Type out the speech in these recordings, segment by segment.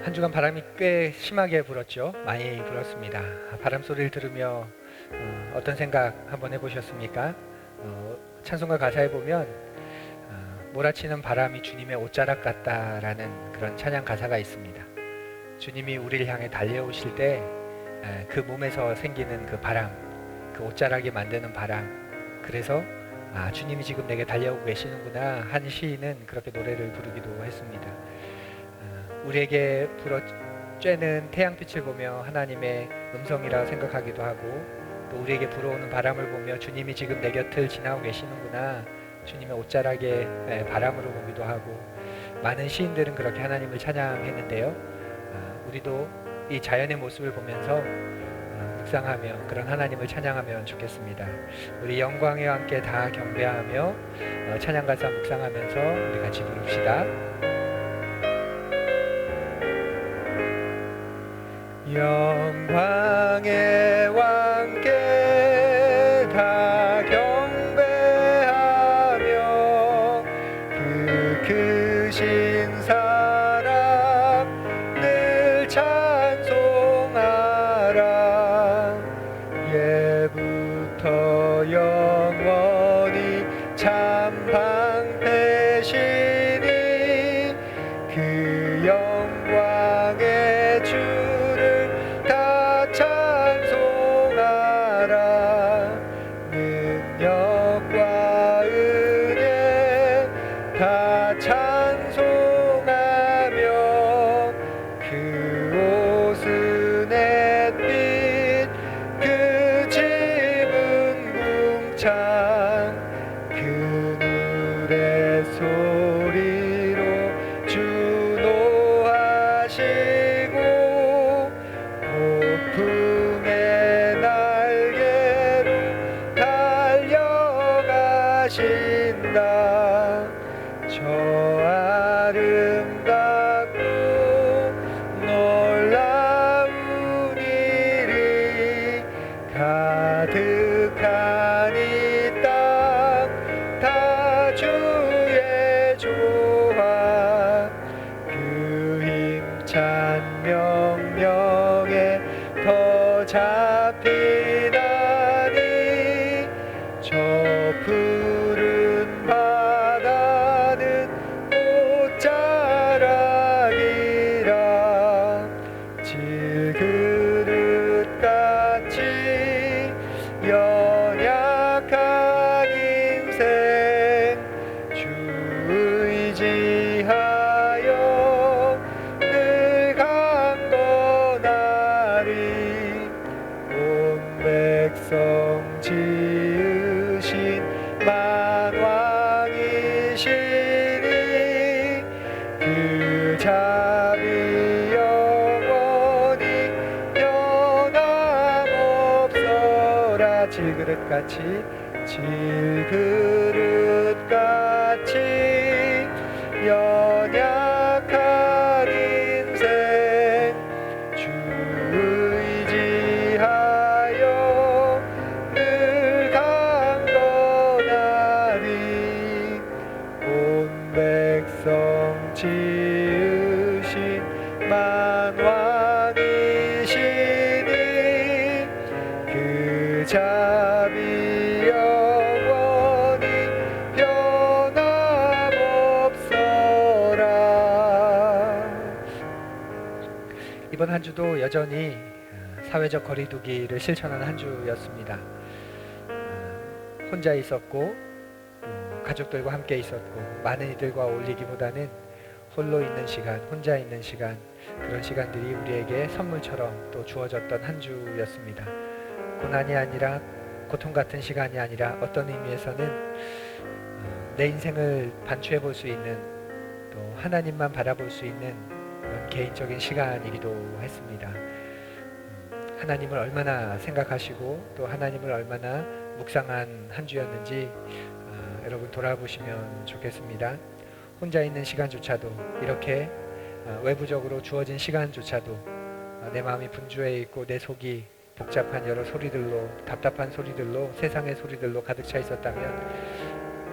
한 주간 바람이 꽤 심하게 불었죠. 많이 불었습니다. 바람 소리를 들으며 어떤 생각 한번 해보셨습니까? 찬송가 가사에 보면 몰아치는 바람이 주님의 옷자락 같다라는 그런 찬양 가사가 있습니다. 주님이 우리를 향해 달려오실 때 그 몸에서 생기는 그 바람, 그 옷자락이 만드는 바람, 그래서 주님이 지금 내게 달려오고 계시는구나 한 시인은 그렇게 노래를 부르기도 했습니다. 우리에게 불어쬐는 태양빛을 보며 하나님의 음성이라 생각하기도 하고, 또 우리에게 불어오는 바람을 보며 주님이 지금 내 곁을 지나고 계시는구나, 주님의 옷자락의 바람으로 보기도 하고, 많은 시인들은 그렇게 하나님을 찬양했는데요. 우리도 이 자연의 모습을 보면서 묵상하며 그런 하나님을 찬양하면 좋겠습니다. 우리 영광과 함께 다 경배하며 찬양 가사 묵상하면서 우리 같이 부릅시다. 영광의 왕께 다 경배하며 그 크신 사랑 늘 찬송하라. 예부터 영원히 참 방패시니 그 영광의 주를 다 찬송하라. 능력과 은혜 다 찬송하며 그 옷은 햇빛 그 집은 궁창 그 노래 소리로 주 노하시고 폭풍의 날개로 달려가신다. 저 아름답고 놀라운 일이 가득한 이 땅 다 주의 조화. 그 힘찬 명령에 더 잡히다니 저 푸른 바다는 옷자락이라. 질그릇같이 연약한 인생 주 의지하여 늘 강건하리. 온 백성 지으신 만왕이시니 그 자비 영원히 변함없어라. 질그릇같이 연약한 인생 주 의지하여 늘 강건하리. 온 백성 지으신 만왕이시니 그 자비 영원히 변함없어라. 이번 한 주도 여전히 사회적 거리두기를 실천하는 한 주였습니다. 혼자 있었고 또 가족들과 함께 있었고, 많은 이들과 어울리기보다는 홀로 있는 시간, 혼자 있는 시간, 그런 시간들이 우리에게 선물처럼 또 주어졌던 한 주였습니다. 고난이 아니라, 고통 같은 시간이 아니라 어떤 의미에서는 내 인생을 반추해 볼 수 있는, 또 하나님만 바라볼 수 있는 그런 개인적인 시간이기도 했습니다. 하나님을 얼마나 생각하시고 또 하나님을 얼마나 묵상한 한 주였는지 여러분 돌아보시면 좋겠습니다. 혼자 있는 시간조차도, 이렇게 외부적으로 주어진 시간조차도 내 마음이 분주해 있고 내 속이 복잡한 여러 소리들로, 답답한 소리들로, 세상의 소리들로 가득 차 있었다면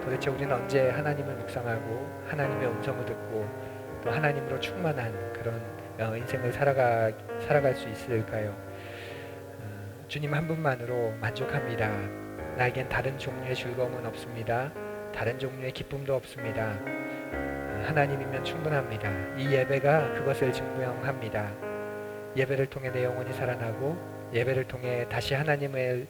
도대체 우리는 언제 하나님을 묵상하고 하나님의 음성을 듣고 또 하나님으로 충만한 그런 인생을 살아갈 수 있을까요? 주님 한 분만으로 만족합니다. 나에겐 다른 종류의 즐거움은 없습니다. 다른 종류의 기쁨도 없습니다. 하나님이면 충분합니다. 이 예배가 그것을 증명합니다. 예배를 통해 내 영혼이 살아나고, 예배를 통해 다시 하나님을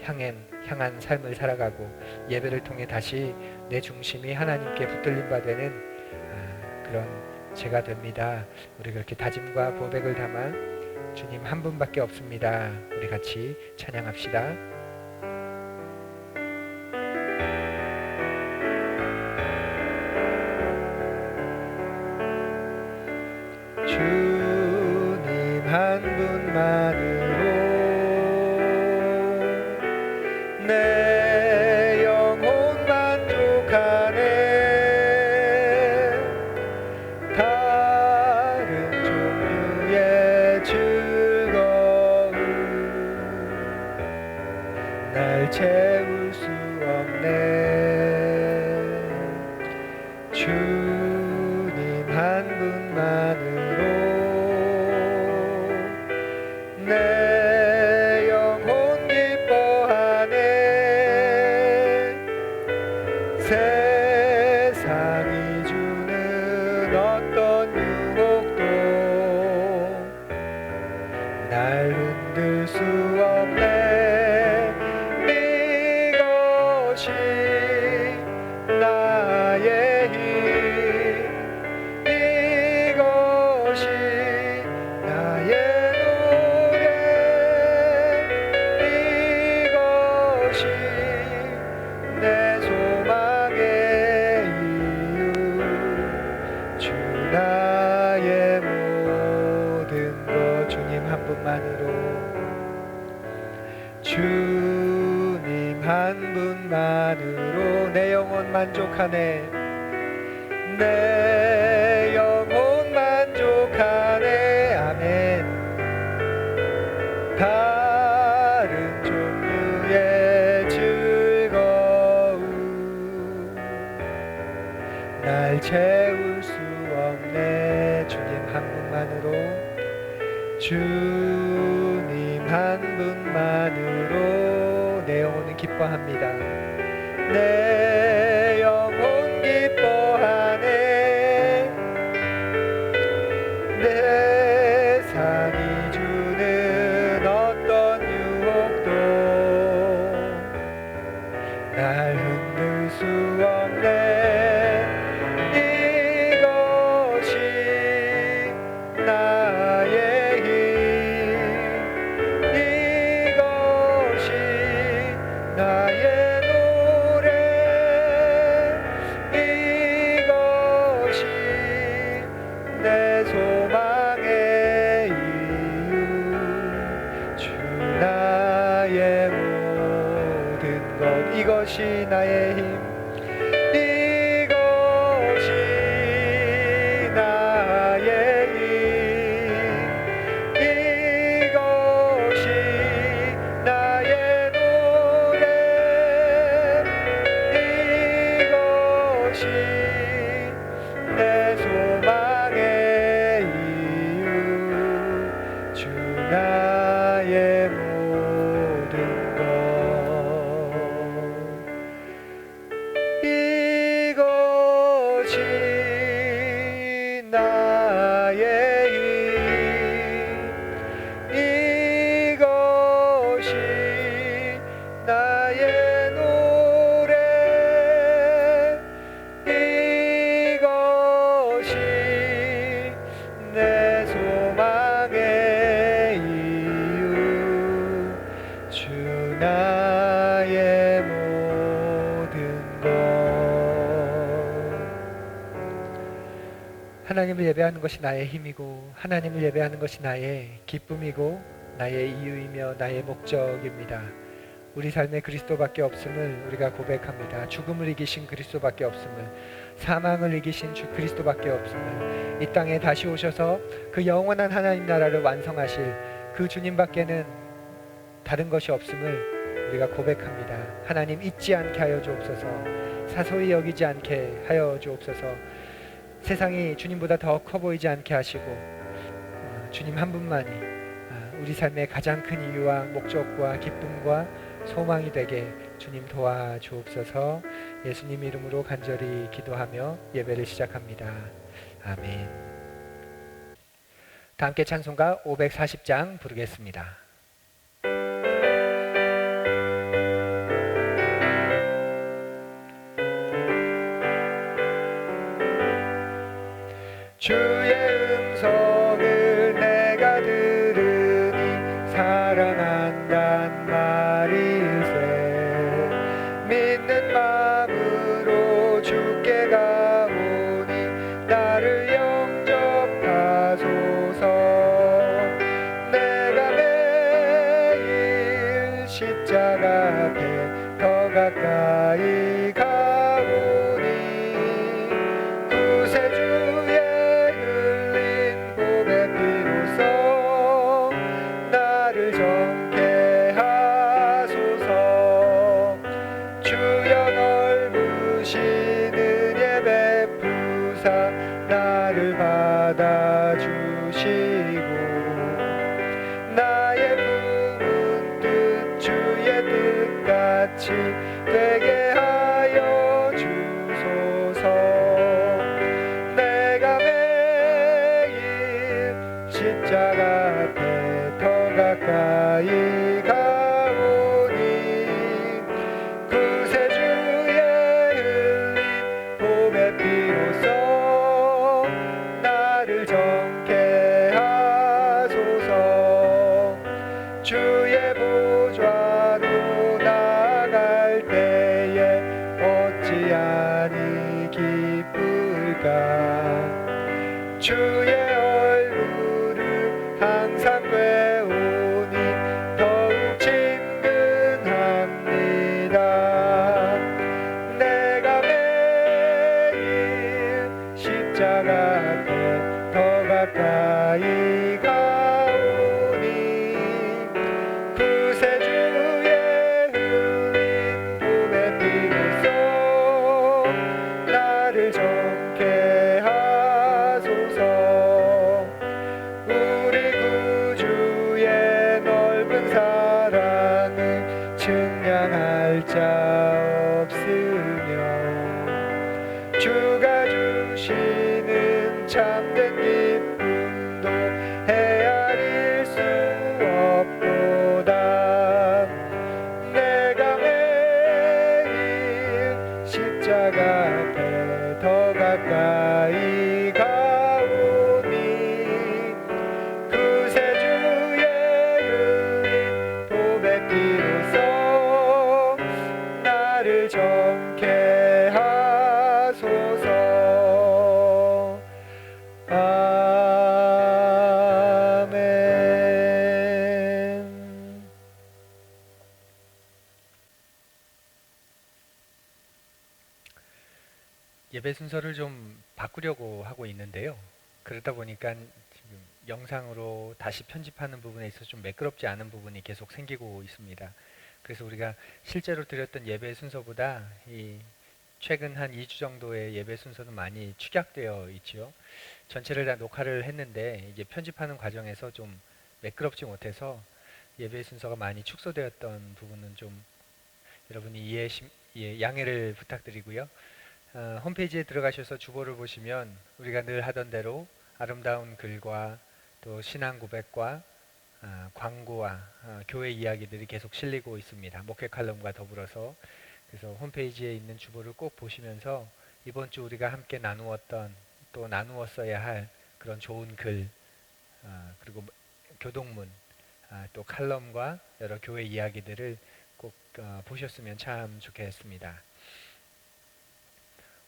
향한 삶을 살아가고, 예배를 통해 다시 내 중심이 하나님께 붙들림 바 되는 그런 제가 됩니다. 우리 그렇게 다짐과 고백을 담아 주님 한 분밖에 없습니다. 우리 같이 찬양합시다. 주님 한 분만으로 내 영혼 만족하네. 다른 종류의 즐거움 날 채울 수 없네. 주님 한 분만으로 내 영혼 기뻐하네. 세상이 주는 어떤 유혹도 날 흔들 수 없네. 이것이 나의 힘, 이것이 나의 노래, 이것이 내 소망의 이유. 주 나의 모든 것. 주님 한 분만으로, 주님 한 분만으로 내 영혼 만족하네. 내 영혼 만족하네. 아멘. 다른 종류의 즐거움 날 채울 수 없네. 주님 한 분만으로, 주님 한 분만으로 내 영혼은 기뻐합니다. 내 영혼 기뻐하네. 세상이 주는 어떤 유혹도 날 흔들 수 없네. 이것이 나의 힘, 이것이 나의 노래, 이것이 내 소망의 이유. 주 나의 모든 것. 이것이 나의 힘, 이것이 나의 힘, 이것이 나의 노래, 이것이 내 소망의 이유. 주 나의 모든 것. 이것이 나의 힘, 이것이 나의 노래, 이것이 내 소망의 이유. 주 나의 모든 것. 하나님을 예배하는 것이 나의 힘이고, 하나님을 예배하는 것이 나의 기쁨이고, 나의 이유이며 나의 목적입니다. 우리 삶에 그리스도밖에 없음을 우리가 고백합니다. 죽음을 이기신 그리스도밖에 없음을, 사망을 이기신 주 그리스도밖에 없음을, 이 땅에 다시 오셔서 그 영원한 하나님 나라를 완성하실 그 주님밖에는 다른 것이 없음을 우리가 고백합니다. 하나님 잊지 않게 하여 주옵소서. 사소히 여기지 않게 하여 주옵소서. 세상이 주님보다 더 커 보이지 않게 하시고, 주님 한 분만이 우리 삶의 가장 큰 이유와 목적과 기쁨과 소망이 되게 주님 도와주옵소서. 예수님 이름으로 간절히 기도하며 예배를 시작합니다. 아멘. 다 함께 찬송가 540장 부르겠습니다. 주의 음성을 내가 들으니 사랑한단 말일세. 믿는 마음으로 주께 가오니 나를 영접하소서. 내가 매일 십자가 앞에 더 가까이 가오니 구세주의 흘린 보배 피로써 나를 정케 하소서. 주여 넓으신 은혜 베푸사 나를 받아주시고 나의 품은 뜻 주의 뜻같이 되게 하여 주소서. 내가 매일 십자가 앞에 더 가까이 가오니 구세주의 흘린 보배 피로써 나를 정케 하소서. 주의 보좌로 나아갈 때에 어찌하니 기쁠까. 주의 얼굴을 항상 배우니 더욱 친근합니다. 내가 매일 십자가 앞에 더 가까이 가오니 구세주의 흘린 보배 피로써 나를 정케 하소서. 우리 구주의 넓은 사랑을 측량할 자 없으며 주가 주시는 참된 기쁨도 헤아릴 수 없도다. 내가 매일 십자가 앞에 더 가까이 가오니 구세주의 흘린 보배 피로써 나를 정케 하소서. 아멘. 예배 순서를 좀 바꾸려고 하고 있는데요. 그러다 보니까 지금 영상으로 다시 편집하는 부분에 있어서 좀 매끄럽지 않은 부분이 계속 생기고 있습니다. 그래서 우리가 실제로 드렸던 예배 순서보다 이 최근 한 2주 정도의 예배 순서는 많이 축약되어 있죠. 전체를 다 녹화를 했는데 이제 편집하는 과정에서 좀 매끄럽지 못해서 예배 순서가 많이 축소되었던 부분은 좀 여러분이 양해를 부탁드리고요. 홈페이지에 들어가셔서 주보를 보시면 우리가 늘 하던 대로 아름다운 글과 또 신앙 고백과 광고와 교회 이야기들이 계속 실리고 있습니다. 목회 칼럼과 더불어서. 그래서 홈페이지에 있는 주보를 꼭 보시면서 이번 주 우리가 함께 나누었던 또 나누었어야 할 그런 좋은 글 그리고 교동문 또 칼럼과 여러 교회 이야기들을 꼭 보셨으면 참 좋겠습니다.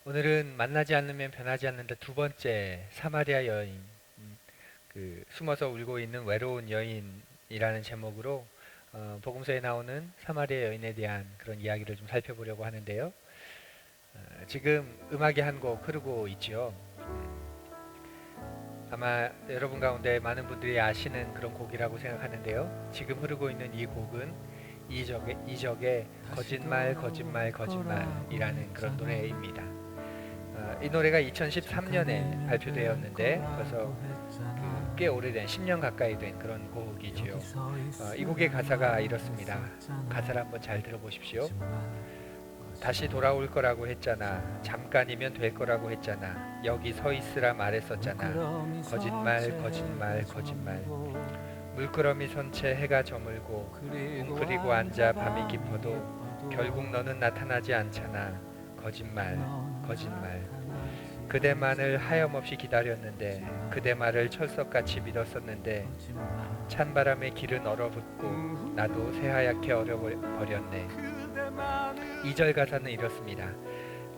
오늘은 만나지 않으면 변하지 않는다 두 번째 사마리아 여인, 숨어서 울고 있는 외로운 여인이라는 제목으로 복음서에 나오는 사마리아 여인에 대한 그런 이야기를 좀 살펴보려고 하는데요. 지금 음악이 한 곡 흐르고 있죠. 아마 여러분 가운데 많은 분들이 아시는 그런 곡이라고 생각하는데요. 지금 흐르고 있는 이 곡은 이적의 거짓말 거짓말 거짓말이라는 그런 노래입니다. 이 노래가 2013년에 발표되었는데 벌써 꽤 오래된 10년 가까이 된 그런 곡이지요. 이 곡의 가사가 이렇습니다. 가사를 한번 잘 들어보십시오. 다시 돌아올 거라고 했잖아. 잠깐이면 될 거라고 했잖아. 여기 서 있으라 말했었잖아. 거짓말, 거짓말, 거짓말. 물끄러미 선채 해가 저물고 웅크리고 앉아 밤이 깊어도 결국 너는 나타나지 않잖아. 거짓말, 거짓말. 그대만을 하염없이 기다렸는데 그대 말을 철석같이 믿었었는데 찬바람에 길은 얼어붙고 나도 새하얗게 얼어버렸네. 2절 가사는 이렇습니다.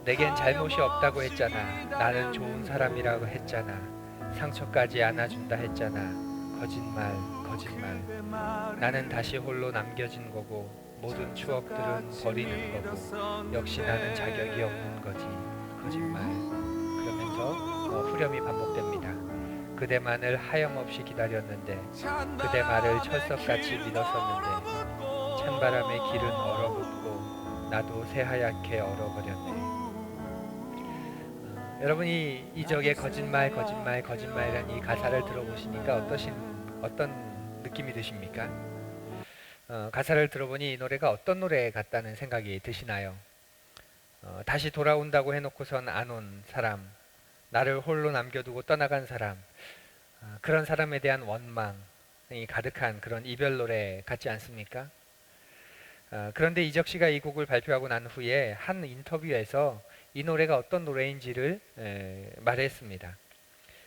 내겐 잘못이 없다고 했잖아. 나는 좋은 사람이라고 했잖아. 상처까지 안아준다 했잖아. 거짓말, 거짓말. 나는 다시 홀로 남겨진 거고 모든 추억들은 버리는 거고 역시 나는 자격이 없는 거지. 거짓말. 그러면서 후렴이 반복됩니다. 그대만을 하염없이 기다렸는데 그대 말을 철석같이 믿었었는데 찬바람에 길은 얼어붙고 나도 새하얗게 얼어버렸네. 여러분이 이적의 거짓말, 거짓말, 거짓말이라는 이 가사를 들어보시니까 어떤 느낌이 드십니까? 가사를 들어보니 이 노래가 어떤 노래 같다는 생각이 드시나요? 다시 돌아온다고 해놓고선 안 온 사람, 나를 홀로 남겨두고 떠나간 사람, 그런 사람에 대한 원망이 가득한 그런 이별 노래 같지 않습니까? 그런데 이적 씨가 이 곡을 발표하고 난 후에 한 인터뷰에서 이 노래가 어떤 노래인지를 말했습니다.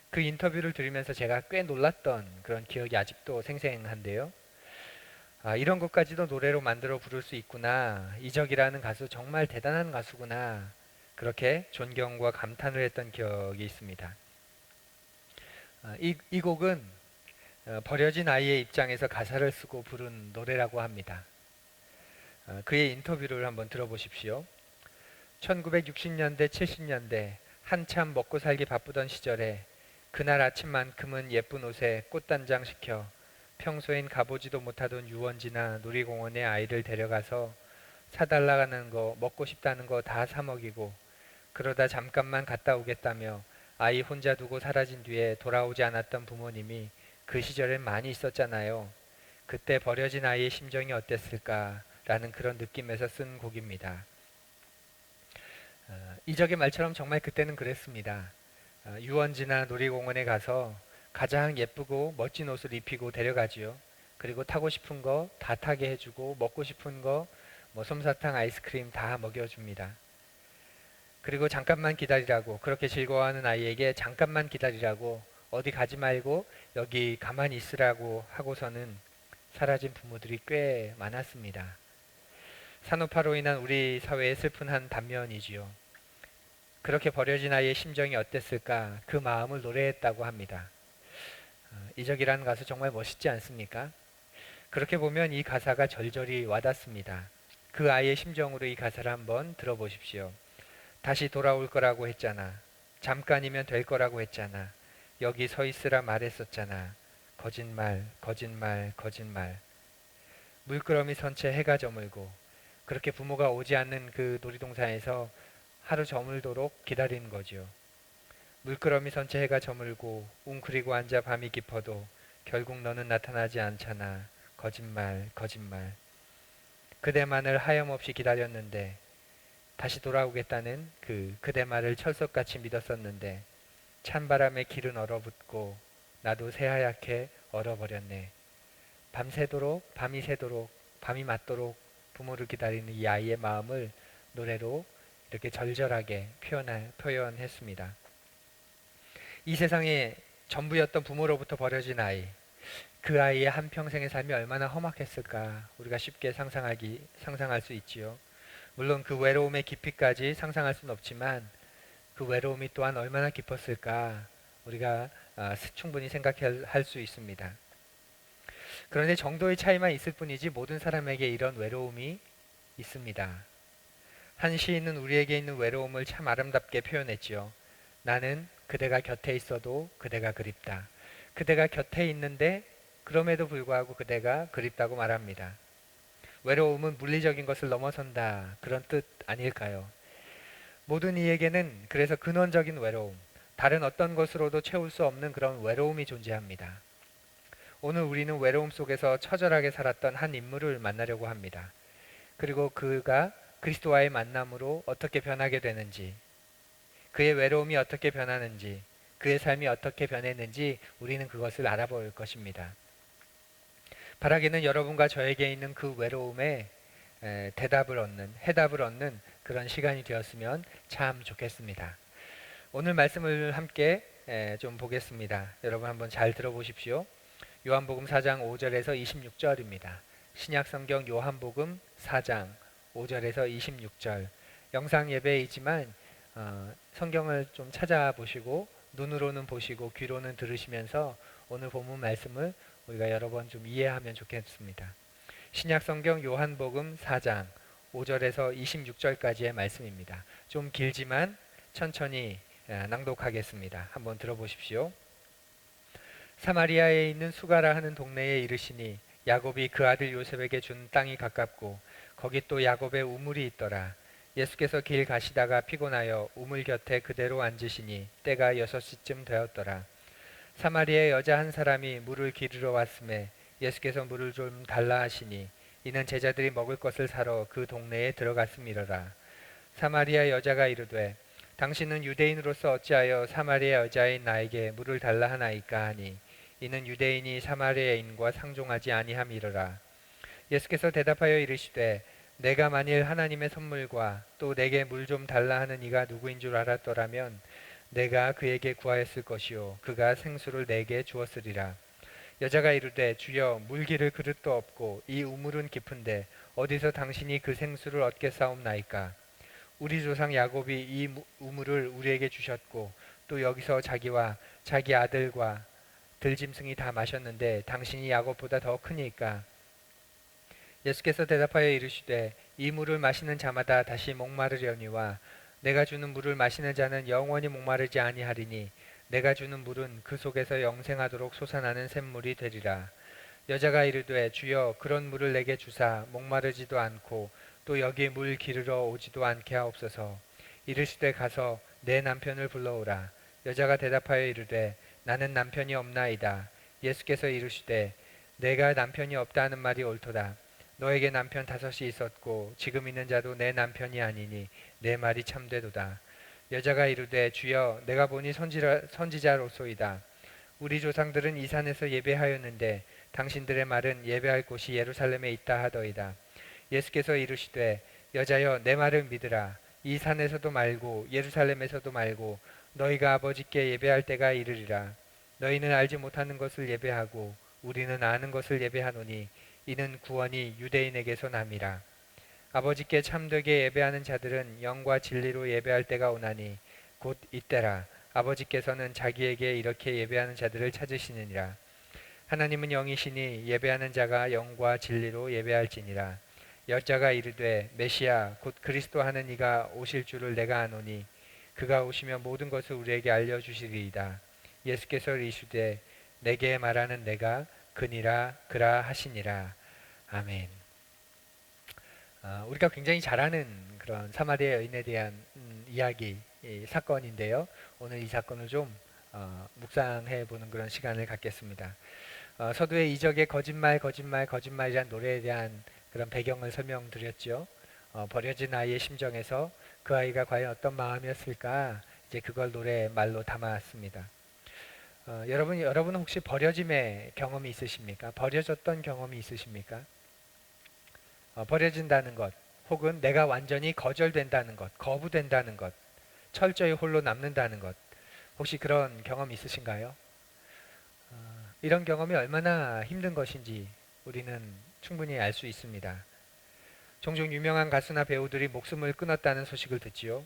그 인터뷰를 들으면서 제가 꽤 놀랐던 그런 기억이 아직도 생생한데요. 이런 것까지도 노래로 만들어 부를 수 있구나. 이적이라는 가수 정말 대단한 가수구나. 그렇게 존경과 감탄을 했던 기억이 있습니다. 이 곡은 버려진 아이의 입장에서 가사를 쓰고 부른 노래라고 합니다. 그의 인터뷰를 한번 들어보십시오. 1960년대, 70년대 한참 먹고 살기 바쁘던 시절에 그날 아침만큼은 예쁜 옷에 꽃단장 시켜 평소엔 가보지도 못하던 유원지나 놀이공원에 아이를 데려가서 사달라는 거, 먹고 싶다는 거 다 사먹이고 그러다 잠깐만 갔다 오겠다며 아이 혼자 두고 사라진 뒤에 돌아오지 않았던 부모님이 그 시절엔 많이 있었잖아요. 그때 버려진 아이의 심정이 어땠을까라는 그런 느낌에서 쓴 곡입니다. 이적의 말처럼 정말 그때는 그랬습니다. 유원지나 놀이공원에 가서 가장 예쁘고 멋진 옷을 입히고 데려가지요. 그리고 타고 싶은 거 다 타게 해주고 먹고 싶은 거 솜사탕, 아이스크림 다 먹여줍니다. 그리고 잠깐만 기다리라고 그렇게 즐거워하는 아이에게 잠깐만 기다리라고 어디 가지 말고 여기 가만히 있으라고 하고서는 사라진 부모들이 꽤 많았습니다. 산업화로 인한 우리 사회의 슬픈 한 단면이지요. 그렇게 버려진 아이의 심정이 어땠을까 그 마음을 노래했다고 합니다. 이적이라는 가수 정말 멋있지 않습니까? 그렇게 보면 이 가사가 절절히 와닿습니다. 그 아이의 심정으로 이 가사를 한번 들어보십시오. 다시 돌아올 거라고 했잖아. 잠깐이면 될 거라고 했잖아. 여기 서 있으라 말했었잖아. 거짓말, 거짓말, 거짓말. 물끄러미 선채 해가 저물고 그렇게 부모가 오지 않는 그 놀이동산에서 하루 저물도록 기다리는 거죠. 물끄러미 선채 해가 저물고 웅크리고 앉아 밤이 깊어도 결국 너는 나타나지 않잖아. 거짓말, 거짓말. 그대만을 하염없이 기다렸는데 다시 돌아오겠다는 그대 말을 철석같이 믿었었는데 찬바람에 길은 얼어붙고 나도 새하얗게 얼어버렸네. 밤새도록 밤이 새도록 밤이 맞도록 부모를 기다리는 이 아이의 마음을 노래로 이렇게 절절하게 표현했습니다. 이 세상에 전부였던 부모로부터 버려진 아이, 그 아이의 한평생의 삶이 얼마나 험악했을까 우리가 쉽게 상상할 수 있지요. 물론 그 외로움의 깊이까지 상상할 수는 없지만 그 외로움이 또한 얼마나 깊었을까 우리가 충분히 생각할 수 있습니다. 그런데 정도의 차이만 있을 뿐이지 모든 사람에게 이런 외로움이 있습니다. 한 시인은 우리에게 있는 외로움을 참 아름답게 표현했지요. 나는 그대가 곁에 있어도 그대가 그립다. 그대가 곁에 있는데 그럼에도 불구하고 그대가 그립다고 말합니다. 외로움은 물리적인 것을 넘어선다 그런 뜻 아닐까요? 모든 이에게는 그래서 근원적인 외로움, 다른 어떤 것으로도 채울 수 없는 그런 외로움이 존재합니다. 오늘 우리는 외로움 속에서 처절하게 살았던 한 인물을 만나려고 합니다. 그리고 그가 그리스도와의 만남으로 어떻게 변하게 되는지, 그의 외로움이 어떻게 변하는지, 그의 삶이 어떻게 변했는지 우리는 그것을 알아볼 것입니다. 바라기는 여러분과 저에게 있는 그 외로움에 대답을 얻는, 해답을 얻는 그런 시간이 되었으면 참 좋겠습니다. 오늘 말씀을 함께 좀 보겠습니다. 여러분 한번 잘 들어보십시오. 요한복음 4장 5절에서 26절입니다. 신약성경 요한복음 4장 5절에서 26절. 영상 예배이지만 성경을 좀 찾아보시고 눈으로는 보시고 귀로는 들으시면서 오늘 본문 말씀을 우리가 여러 번 좀 이해하면 좋겠습니다. 신약성경 요한복음 4장 5절에서 26절까지의 말씀입니다. 좀 길지만 천천히 낭독하겠습니다. 한번 들어보십시오. 사마리아에 있는 수가라 하는 동네에 이르시니 야곱이 그 아들 요셉에게 준 땅이 가깝고 거기 또 야곱의 우물이 있더라. 예수께서 길 가시다가 피곤하여 우물 곁에 그대로 앉으시니 때가 6시쯤 되었더라. 사마리아의 여자 한 사람이 물을 기르러 왔음에 예수께서 물을 좀 달라 하시니 이는 제자들이 먹을 것을 사러 그 동네에 들어갔음이러라. 사마리아 여자가 이르되 당신은 유대인으로서 어찌하여 사마리아 여자인 나에게 물을 달라 하나이까 하니 이는 유대인이 사마리아인과 상종하지 아니함이러라. 예수께서 대답하여 이르시되 내가 만일 하나님의 선물과 또 내게 물 좀 달라 하는 이가 누구인 줄 알았더라면 내가 그에게 구하였을 것이요 그가 생수를 내게 주었으리라. 여자가 이르되 주여 물 기를 그릇도 없고 이 우물은 깊은데 어디서 당신이 그 생수를 얻겠사옵나이까. 우리 조상 야곱이 이 우물을 우리에게 주셨고 또 여기서 자기와 자기 아들과 들짐승이 다 마셨는데 당신이 야곱보다 더 크니까. 예수께서 대답하여 이르시되 이 물을 마시는 자마다 다시 목마르려니와 내가 주는 물을 마시는 자는 영원히 목마르지 아니하리니 내가 주는 물은 그 속에서 영생하도록 솟아나는 샘물이 되리라. 여자가 이르되 주여 그런 물을 내게 주사 목마르지도 않고 또 여기 물 기르러 오지도 않게 하옵소서. 이르시되 가서 내 남편을 불러오라. 여자가 대답하여 이르되 나는 남편이 없나이다. 예수께서 이르시되 내가 남편이 없다는 말이 옳도다. 너에게 남편 5이 있었고 지금 있는 자도 내 남편이 아니니 내 말이 참되도다. 여자가 이르되 주여 내가 보니 선지자로소이다. 우리 조상들은 이 산에서 예배하였는데 당신들의 말은 예배할 곳이 예루살렘에 있다 하더이다. 예수께서 이르시되 여자여 내 말을 믿으라. 이 산에서도 말고 예루살렘에서도 말고 너희가 아버지께 예배할 때가 이르리라. 너희는 알지 못하는 것을 예배하고 우리는 아는 것을 예배하노니 이는 구원이 유대인에게서 남이라. 아버지께 참되게 예배하는 자들은 영과 진리로 예배할 때가 오나니 곧 이때라. 아버지께서는 자기에게 이렇게 예배하는 자들을 찾으시느니라. 하나님은 영이시니 예배하는 자가 영과 진리로 예배할지니라. 여자가 이르되 메시아 곧 그리스도 하는 이가 오실 줄을 내가 아노니 그가 오시면 모든 것을 우리에게 알려주시리이다. 예수께서 이르시되 내게 말하는 내가 그니라 그라 하시니라. 아멘. 우리가 굉장히 잘 아는 그런 사마리아 여인에 대한 이야기, 사건인데요. 오늘 이 사건을 좀 묵상해 보는 그런 시간을 갖겠습니다. 서두에 이적의 거짓말이란 노래에 대한 그런 배경을 설명드렸죠. 버려진 아이의 심정에서 그 아이가 과연 어떤 마음이었을까, 이제 그걸 노래 말로 담았습니다. 여러분은 혹시 버려짐의 경험이 있으십니까? 버려졌던 경험이 있으십니까? 버려진다는 것, 혹은 내가 완전히 거절된다는 것, 거부된다는 것, 철저히 홀로 남는다는 것, 혹시 그런 경험 있으신가요? 이런 경험이 얼마나 힘든 것인지 우리는 충분히 알 수 있습니다. 종종 유명한 가수나 배우들이 목숨을 끊었다는 소식을 듣지요.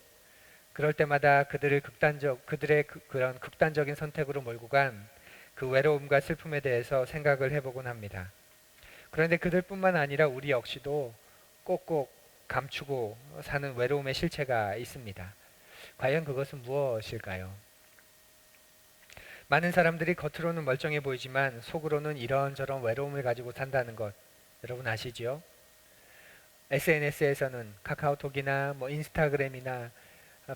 그럴 때마다 그들의 그런 극단적인 선택으로 몰고 간 그 외로움과 슬픔에 대해서 생각을 해보곤 합니다. 그런데 그들뿐만 아니라 우리 역시도 꼭꼭 감추고 사는 외로움의 실체가 있습니다. 과연 그것은 무엇일까요? 많은 사람들이 겉으로는 멀쩡해 보이지만 속으로는 이런저런 외로움을 가지고 산다는 것 여러분 아시죠? SNS에서는 카카오톡이나 인스타그램이나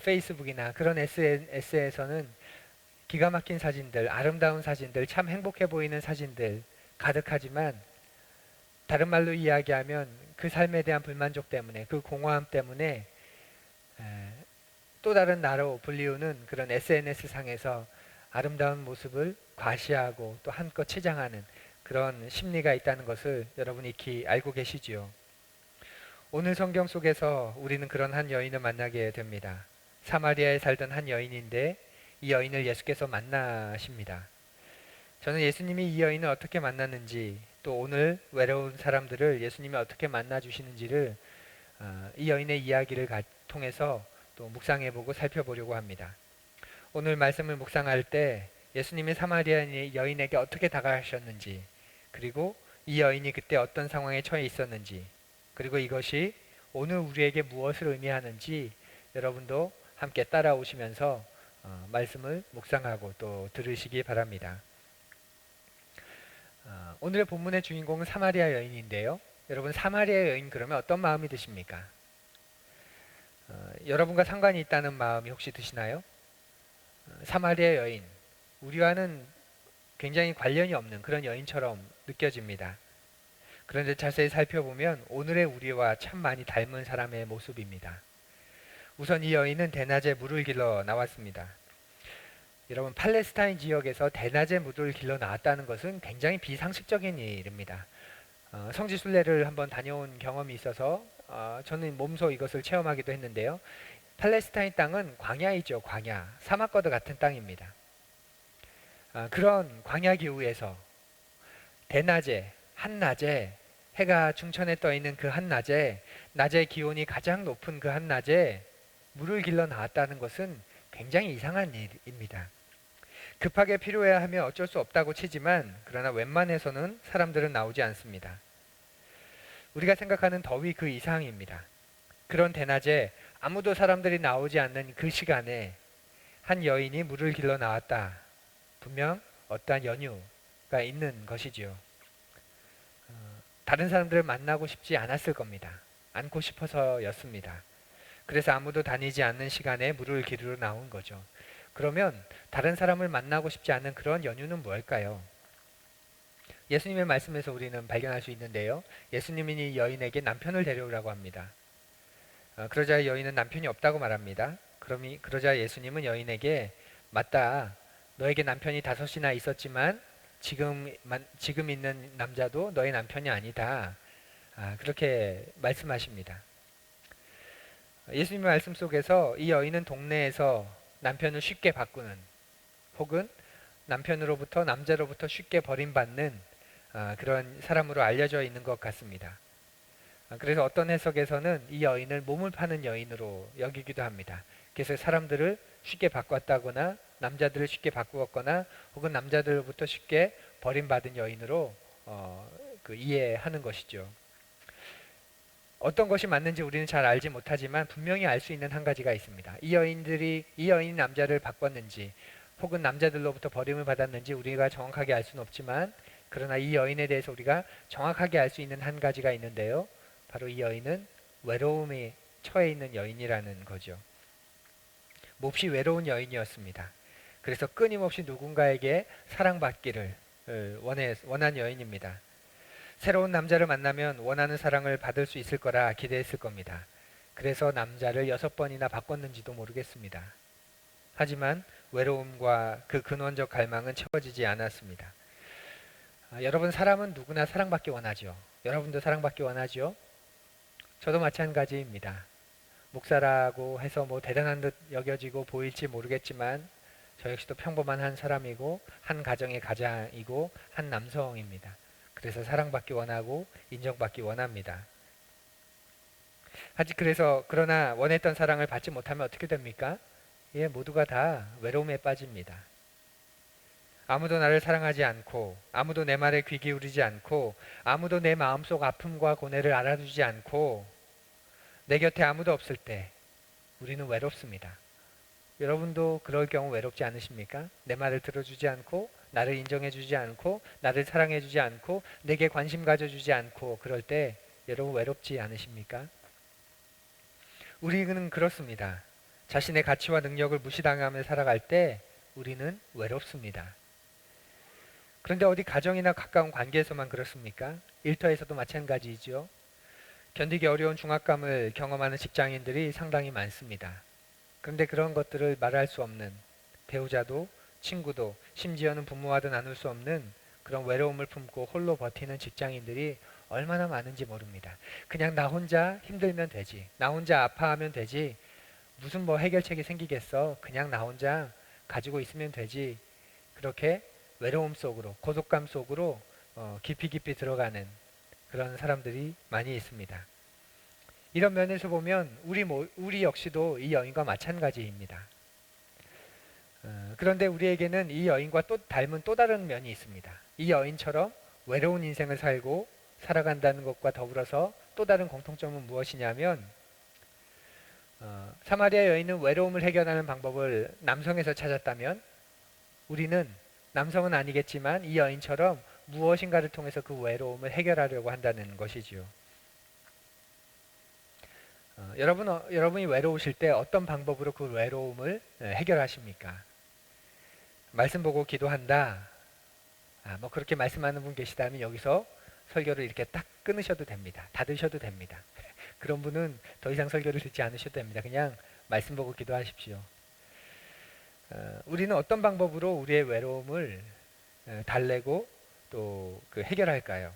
페이스북이나 그런 SNS에서는 기가 막힌 사진들, 아름다운 사진들, 참 행복해 보이는 사진들 가득하지만 다른 말로 이야기하면 그 삶에 대한 불만족 때문에 그 공허함 때문에 또 다른 나로 불리우는 그런 SNS 상에서 아름다운 모습을 과시하고 또 한껏 치장하는 그런 심리가 있다는 것을 여러분이 익히 알고 계시지요. 오늘 성경 속에서 우리는 그런 한 여인을 만나게 됩니다. 사마리아에 살던 한 여인인데 이 여인을 예수께서 만나십니다. 저는 예수님이 이 여인을 어떻게 만났는지 또 오늘 외로운 사람들을 예수님이 어떻게 만나주시는지를 이 여인의 이야기를 통해서 또 묵상해보고 살펴보려고 합니다. 오늘 말씀을 묵상할 때 예수님이 사마리아 여인에게 어떻게 다가가셨는지 그리고 이 여인이 그때 어떤 상황에 처해 있었는지 그리고 이것이 오늘 우리에게 무엇을 의미하는지 여러분도 함께 따라오시면서 말씀을 묵상하고 또 들으시기 바랍니다. 오늘의 본문의 주인공은 사마리아 여인인데요. 여러분 사마리아 여인 그러면 어떤 마음이 드십니까? 여러분과 상관이 있다는 마음이 혹시 드시나요? 사마리아 여인, 우리와는 굉장히 관련이 없는 그런 여인처럼 느껴집니다. 그런데 자세히 살펴보면 오늘의 우리와 참 많이 닮은 사람의 모습입니다. 우선 이 여인은 대낮에 물을 길러 나왔습니다. 여러분 팔레스타인 지역에서 대낮에 물을 길러 나왔다는 것은 굉장히 비상식적인 일입니다. 성지 순례를 한번 다녀온 경험이 있어서 저는 몸소 이것을 체험하기도 했는데요. 팔레스타인 땅은 광야이죠. 광야, 사막과도 같은 땅입니다. 그런 광야 기후에서 대낮에 한낮에 해가 중천에 떠 있는 그 한낮에 낮의 기온이 가장 높은 그 한낮에 물을 길러 나왔다는 것은 굉장히 이상한 일입니다. 급하게 필요해야 하면 어쩔 수 없다고 치지만 그러나 웬만해서는 사람들은 나오지 않습니다. 우리가 생각하는 더위 그 이상입니다. 그런 대낮에 아무도 사람들이 나오지 않는 그 시간에 한 여인이 물을 길러 나왔다. 분명 어떠한 연유가 있는 것이지요. 다른 사람들을 만나고 싶지 않았을 겁니다. 않고 싶어서였습니다. 그래서 아무도 다니지 않는 시간에 물을 기르러 나온 거죠. 그러면 다른 사람을 만나고 싶지 않은 그런 연유는 뭘까요? 예수님의 말씀에서 우리는 발견할 수 있는데요. 예수님이 이 여인에게 남편을 데려오라고 합니다. 그러자 여인은 남편이 없다고 말합니다. 그러자 예수님은 여인에게 맞다. 너에게 남편이 5이나 있었지만 지금 있는 남자도 너의 남편이 아니다. 그렇게 말씀하십니다. 예수님의 말씀 속에서 이 여인은 동네에서 남편을 쉽게 바꾸는 혹은 남자로부터 쉽게 버림받는 그런 사람으로 알려져 있는 것 같습니다. 그래서 어떤 해석에서는 이 여인을 몸을 파는 여인으로 여기기도 합니다. 그래서 사람들을 쉽게 바꿨다거나 남자들을 쉽게 바꾸었거나 혹은 남자들로부터 쉽게 버림받은 여인으로 이해하는 것이죠. 어떤 것이 맞는지 우리는 잘 알지 못하지만 분명히 알 수 있는 한 가지가 있습니다. 이 여인이 남자를 바꿨는지 혹은 남자들로부터 버림을 받았는지 우리가 정확하게 알 수는 없지만 그러나 이 여인에 대해서 우리가 정확하게 알 수 있는 한 가지가 있는데요. 바로 이 여인은 외로움에 처해 있는 여인이라는 거죠. 몹시 외로운 여인이었습니다. 그래서 끊임없이 누군가에게 사랑받기를 원한 여인입니다. 새로운 남자를 만나면 원하는 사랑을 받을 수 있을 거라 기대했을 겁니다. 그래서 남자를 6번이나 바꿨는지도 모르겠습니다. 하지만 외로움과 그 근원적 갈망은 채워지지 않았습니다. 여러분 사람은 누구나 사랑받기 원하죠. 여러분도 사랑받기 원하죠. 저도 마찬가지입니다. 목사라고 해서 대단한 듯 여겨지고 보일지 모르겠지만 저 역시도 평범한 한 사람이고 한 가정의 가장이고 한 남성입니다. 그래서 사랑받기 원하고 인정받기 원합니다. 그러나 원했던 사랑을 받지 못하면 어떻게 됩니까? 모두가 다 외로움에 빠집니다. 아무도 나를 사랑하지 않고 아무도 내 말에 귀 기울이지 않고 아무도 내 마음속 아픔과 고뇌를 알아주지 않고 내 곁에 아무도 없을 때 우리는 외롭습니다. 여러분도 그럴 경우 외롭지 않으십니까? 내 말을 들어주지 않고 나를 인정해주지 않고 나를 사랑해주지 않고 내게 관심 가져주지 않고 그럴 때 여러분 외롭지 않으십니까? 우리는 그렇습니다. 자신의 가치와 능력을 무시당하며 살아갈 때 우리는 외롭습니다. 그런데 어디 가정이나 가까운 관계에서만 그렇습니까? 일터에서도 마찬가지이죠. 견디기 어려운 중압감을 경험하는 직장인들이 상당히 많습니다. 그런데 그런 것들을 말할 수 없는 배우자도 친구도 심지어는 부모와도 나눌 수 없는 그런 외로움을 품고 홀로 버티는 직장인들이 얼마나 많은지 모릅니다. 그냥 나 혼자 힘들면 되지. 나 혼자 아파하면 되지. 무슨 뭐 해결책이 생기겠어. 그냥 나 혼자 가지고 있으면 되지. 그렇게 외로움 속으로 고독감 속으로 깊이 깊이 들어가는 그런 사람들이 많이 있습니다. 이런 면에서 보면 우리 역시도 이 여인과 마찬가지입니다. 그런데 우리에게는 이 여인과 또 닮은 또 다른 면이 있습니다. 이 여인처럼 외로운 인생을 살고 살아간다는 것과 더불어서 또 다른 공통점은 무엇이냐면 사마리아 여인은 외로움을 해결하는 방법을 남성에서 찾았다면 우리는 남성은 아니겠지만 이 여인처럼 무엇인가를 통해서 그 외로움을 해결하려고 한다는 것이지요. 여러분이 외로우실 때 어떤 방법으로 그 외로움을 해결하십니까? 말씀 보고 기도한다. 뭐 그렇게 말씀하는 분 계시다면 여기서 설교를 이렇게 딱 끊으셔도 됩니다. 닫으셔도 됩니다. 그런 분은 더 이상 설교를 듣지 않으셔도 됩니다. 그냥 말씀 보고 기도하십시오. 우리는 어떤 방법으로 우리의 외로움을 달래고 또 그 해결할까요?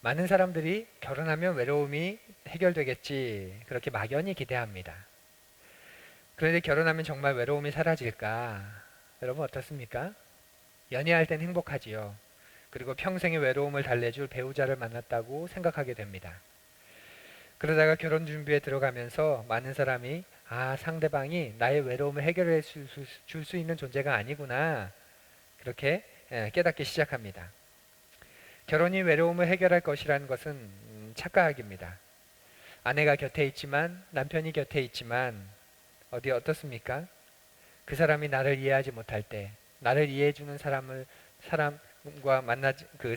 많은 사람들이 결혼하면 외로움이 해결되겠지 그렇게 막연히 기대합니다. 그런데 결혼하면 정말 외로움이 사라질까? 여러분 어떻습니까? 연애할 땐 행복하지요. 그리고 평생의 외로움을 달래줄 배우자를 만났다고 생각하게 됩니다. 그러다가 결혼 준비에 들어가면서 많은 사람이 상대방이 나의 외로움을 해결해 줄 수 있는 존재가 아니구나 그렇게 깨닫기 시작합니다. 결혼이 외로움을 해결할 것이라는 것은 착각입니다. 아내가 곁에 있지만 남편이 곁에 있지만 어디 어떻습니까? 그 사람이 나를 이해하지 못할 때 나를 이해해주는 사람과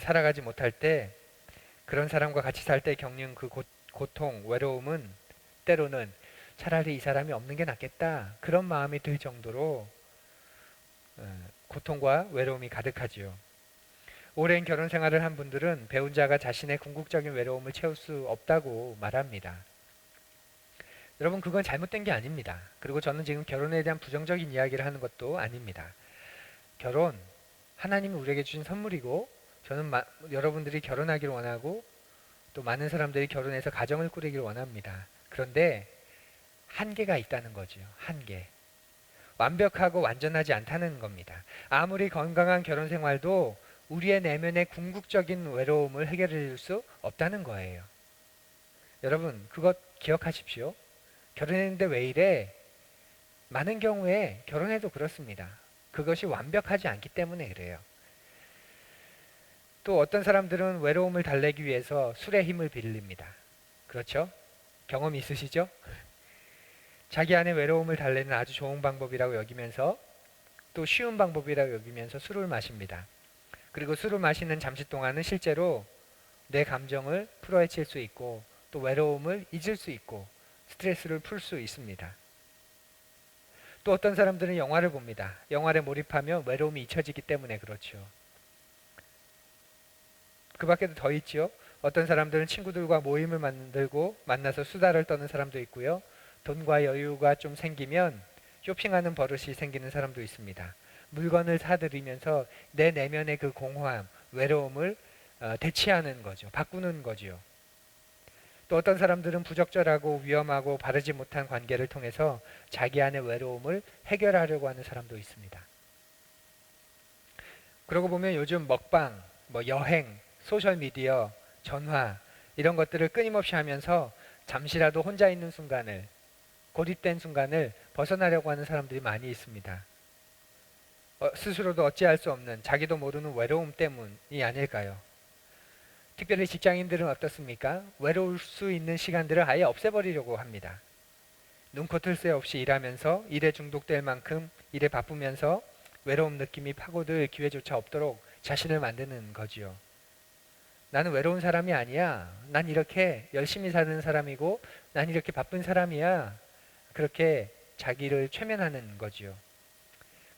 살아가지 못할 때 그런 사람과 같이 살 때 겪는 그 고통, 외로움은 때로는 차라리 이 사람이 없는 게 낫겠다 그런 마음이 들 정도로 고통과 외로움이 가득하지요. 오랜 결혼 생활을 한 분들은 배운 자가 자신의 궁극적인 외로움을 채울 수 없다고 말합니다. 여러분 그건 잘못된 게 아닙니다. 그리고 저는 지금 결혼에 대한 부정적인 이야기를 하는 것도 아닙니다. 결혼 하나님이 우리에게 주신 선물이고 저는 여러분들이 결혼하기를 원하고 또 많은 사람들이 결혼해서 가정을 꾸리기를 원합니다. 그런데 한계가 있다는 거죠. 한계. 완벽하고 완전하지 않다는 겁니다. 아무리 건강한 결혼 생활도 우리의 내면의 궁극적인 외로움을 해결해 줄 수 없다는 거예요. 여러분 그것 기억하십시오. 결혼했는데 왜 이래? 많은 경우에 결혼해도 그렇습니다. 그것이 완벽하지 않기 때문에 그래요. 또 어떤 사람들은 외로움을 달래기 위해서 술의 힘을 빌립니다. 그렇죠? 경험 있으시죠? 자기 안의 외로움을 달래는 아주 좋은 방법이라고 여기면서 또 쉬운 방법이라고 여기면서 술을 마십니다. 그리고 술을 마시는 잠시 동안은 실제로 내 감정을 풀어헤칠 수 있고 또 외로움을 잊을 수 있고 스트레스를 풀 수 있습니다. 또 어떤 사람들은 영화를 봅니다. 영화에 몰입하면 외로움이 잊혀지기 때문에 그렇죠. 그 밖에도 더 있죠. 어떤 사람들은 친구들과 모임을 만들고 만나서 수다를 떠는 사람도 있고요. 돈과 여유가 좀 생기면 쇼핑하는 버릇이 생기는 사람도 있습니다. 물건을 사들이면서 내 내면의 그 공허함, 외로움을 대체하는 거죠. 바꾸는 거죠. 또 어떤 사람들은 부적절하고 위험하고 바르지 못한 관계를 통해서 자기 안의 외로움을 해결하려고 하는 사람도 있습니다. 그러고 보면 요즘 먹방, 여행, 소셜미디어, 전화 이런 것들을 끊임없이 하면서 잠시라도 혼자 있는 순간을 고립된 순간을 벗어나려고 하는 사람들이 많이 있습니다. 스스로도 어찌할 수 없는 자기도 모르는 외로움 때문이 아닐까요? 특별히 직장인들은 어떻습니까? 외로울 수 있는 시간들을 아예 없애버리려고 합니다. 눈코 뜰 새 없이 일하면서 일에 중독될 만큼 일에 바쁘면서 외로움 느낌이 파고들 기회조차 없도록 자신을 만드는 거지요. 나는 외로운 사람이 아니야. 난 이렇게 열심히 사는 사람이고 난 이렇게 바쁜 사람이야. 그렇게 자기를 최면하는 거지요.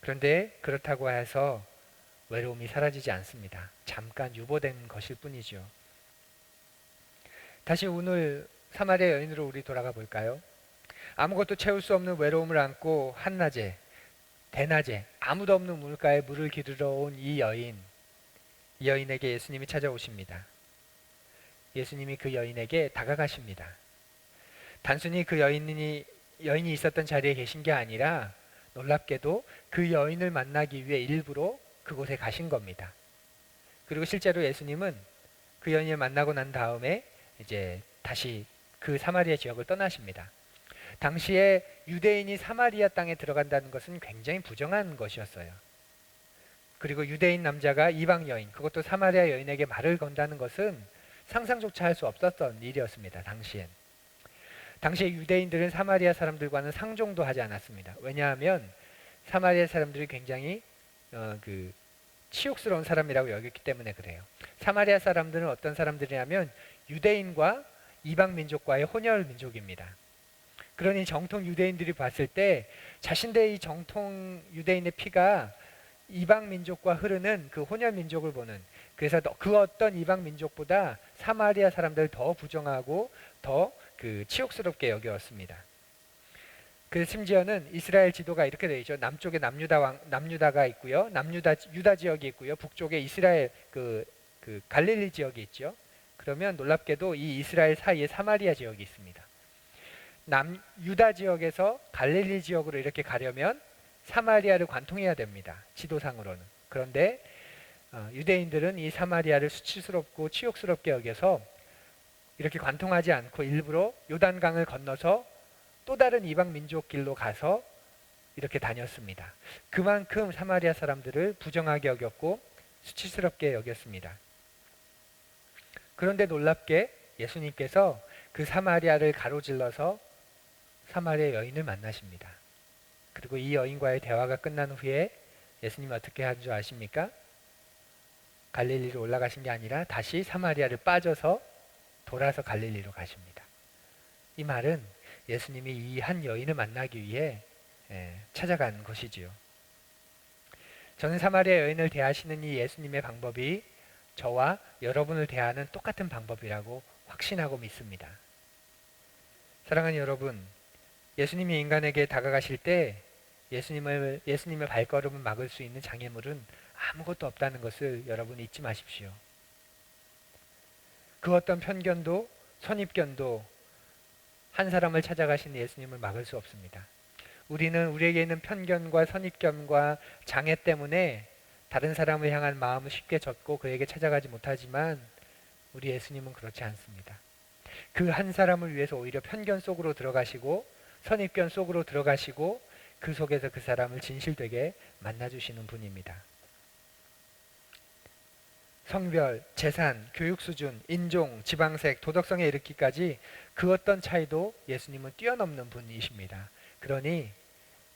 그런데 그렇다고 해서 외로움이 사라지지 않습니다. 잠깐 유보된 것일 뿐이죠. 다시 오늘 사마리아 여인으로 우리 돌아가 볼까요? 아무것도 채울 수 없는 외로움을 안고 한낮에 대낮에 아무도 없는 물가에 물을 기르러 온 이 여인에게 예수님이 찾아오십니다. 예수님이 그 여인에게 다가가십니다. 단순히 그 여인이 있었던 자리에 계신 게 아니라 놀랍게도 그 여인을 만나기 위해 일부러 그곳에 가신 겁니다. 그리고 실제로 예수님은 그 여인을 만나고 난 다음에 이제 다시 그 사마리아 지역을 떠나십니다. 당시에 유대인이 사마리아 땅에 들어간다는 것은 굉장히 부정한 것이었어요. 그리고 유대인 남자가 이방 여인, 그것도 사마리아 여인에게 말을 건다는 것은 상상조차 할 수 없었던 일이었습니다. 당시에 유대인들은 사마리아 사람들과는 상종도 하지 않았습니다. 왜냐하면 사마리아 사람들이 굉장히 치욕스러운 사람이라고 여겼기 때문에 그래요. 사마리아 사람들은 어떤 사람들이냐면 유대인과 이방 민족과의 혼혈 민족입니다. 그러니 정통 유대인들이 봤을 때 자신들의 이 정통 유대인의 피가 이방 민족과 흐르는 그 혼혈 민족을 보는, 그래서 그 어떤 이방 민족보다 사마리아 사람들을 더 부정하고 더 치욕스럽게 여겼습니다. 그래서 심지어는 이스라엘 지도가 이렇게 되어 있죠. 남쪽에 남유다가 있고요, 유다 지역이 있고요, 북쪽에 이스라엘 갈릴리 지역이 있죠. 그러면 놀랍게도 이 이스라엘 사이에 사마리아 지역이 있습니다. 유다 지역에서 갈릴리 지역으로 이렇게 가려면 사마리아를 관통해야 됩니다. 지도상으로는. 그런데 유대인들은 이 사마리아를 수치스럽고 치욕스럽게 여겨서 이렇게 관통하지 않고 일부러 요단강을 건너서 또 다른 이방 민족 길로 가서 이렇게 다녔습니다. 그만큼 사마리아 사람들을 부정하게 여겼고 수치스럽게 여겼습니다. 그런데 놀랍게 예수님께서 그 사마리아를 가로질러서 사마리아 여인을 만나십니다. 그리고 이 여인과의 대화가 끝난 후에 예수님이 어떻게 한 줄 아십니까? 갈릴리로 올라가신 게 아니라 다시 사마리아를 빠져서 돌아서 갈릴리로 가십니다. 이 말은 예수님이 이 한 여인을 만나기 위해 찾아간 것이지요. 저는 사마리아 여인을 대하시는 이 예수님의 방법이 저와 여러분을 대하는 똑같은 방법이라고 확신하고 믿습니다. 사랑하는 여러분, 예수님이 인간에게 다가가실 때 예수님의 발걸음을 막을 수 있는 장애물은 아무것도 없다는 것을 여러분 잊지 마십시오. 그 어떤 편견도 선입견도 한 사람을 찾아가신 예수님을 막을 수 없습니다. 우리에게 있는 편견과 선입견과 장애 때문에 다른 사람을 향한 마음을 쉽게 젖고 그에게 찾아가지 못하지만 우리 예수님은 그렇지 않습니다. 그 한 사람을 위해서 오히려 편견 속으로 들어가시고 선입견 속으로 들어가시고 그 속에서 그 사람을 진실되게 만나주시는 분입니다. 성별, 재산, 교육 수준, 인종, 지방색, 도덕성에 이르기까지 그 어떤 차이도 예수님은 뛰어넘는 분이십니다. 그러니